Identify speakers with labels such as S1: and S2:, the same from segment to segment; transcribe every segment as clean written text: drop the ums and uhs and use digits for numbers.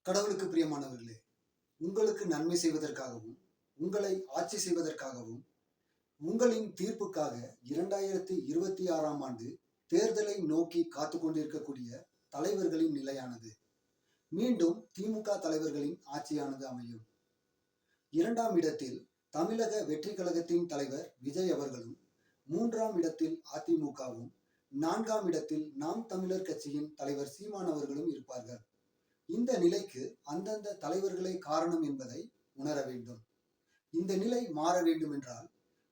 S1: கடவுளுக்கு பிரியமானவர்களே, உங்களுக்கு நன்மை செய்வதற்காகவும் உங்களை ஆட்சி செய்வதற்காகவும் உங்களின் தீர்ப்புக்காக 2026ஆம் ஆண்டு தேர்தலை நோக்கி காத்து கொண்டிருக்கக்கூடிய தலைவர்களின் நிலையானது. மீண்டும் திமுக தலைவர்களின் ஆட்சியானது அமையும். 2ஆம் இடத்தில் தமிழக வெற்றி கழகத்தின் தலைவர் விஜய் அவர்களும், 3ஆம் இடத்தில் அதிமுகவும், 4ஆம் இடத்தில் நாம் தமிழர் கட்சியின் தலைவர் சீமான் அவர்களும் இருப்பார்கள். இந்த நிலைக்கு அந்தந்த தலைவர்களே காரணம் என்பதை உணர வேண்டும். இந்த நிலை மாற வேண்டும் என்றால்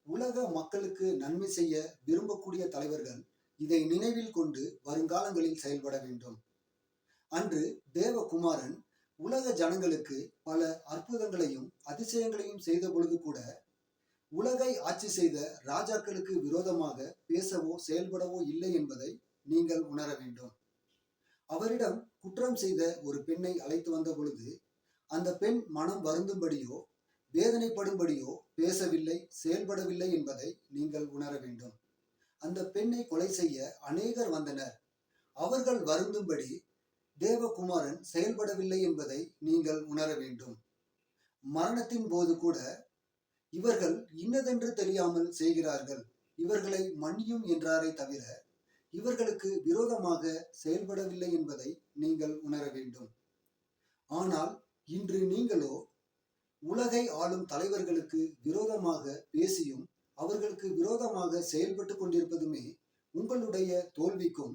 S1: உலக மக்களுக்கு நன்மை செய்ய விரும்பக்கூடிய தலைவர்கள் இதை நினைவில் கொண்டு வருங்காலங்களில் செயல்பட வேண்டும். அன்று தேவகுமாரன் உலக ஜனங்களுக்கு பல அற்புதங்களையும் அதிசயங்களையும் செய்த பொழுது கூட உலகை ஆட்சி செய்த ராஜாக்களுக்கு விரோதமாக பேசவோ செயல்படவோ இல்லை என்பதை நீங்கள் உணர வேண்டும். அவரிடம் குற்றம் செய்த ஒரு பெண்ணை அழைத்து வந்த பொழுது அந்த பெண் மனம் வருந்தும்படியோ வேதனைப்படும்படியோ பேசவில்லை, செயல்படவில்லை என்பதை நீங்கள் உணர வேண்டும். அந்த பெண்ணை கொலை செய்ய அநேகர் வந்தனர். அவர்கள் வருந்தும்படி தேவகுமாரன் செயல்படவில்லை என்பதை நீங்கள் உணர வேண்டும். மரணத்தின் போது கூட இவர்கள் இன்னதென்று தெரியாமல் செய்கிறார்கள், இவர்களை மன்னியும் என்றாரே தவிர இவர்களுக்கு விரோதமாக செயல்படவில்லை என்பதை நீங்கள் உணர வேண்டும். ஆனால் இன்று நீங்களோ உலகை ஆளும் தலைவர்களுக்கு விரோதமாக பேசியும் அவர்களுக்கு விரோதமாக செயல்பட்டு கொண்டிருப்பதுமே உங்களுடைய தோல்விக்கும்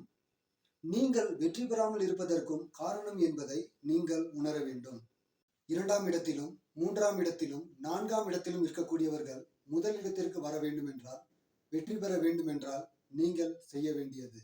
S1: நீங்கள் வெற்றி பெறாமல் இருப்பதற்கும் காரணம் என்பதை நீங்கள் உணர வேண்டும். 2ஆம் இடத்திலும் 3ஆம் இடத்திலும் 4ஆம் இடத்திலும் இருக்கக்கூடியவர்கள் முதலிடத்திற்கு வர வேண்டும் என்றால், வெற்றி பெற வேண்டும் என்றால் நீங்கள் செய்ய வேண்டியது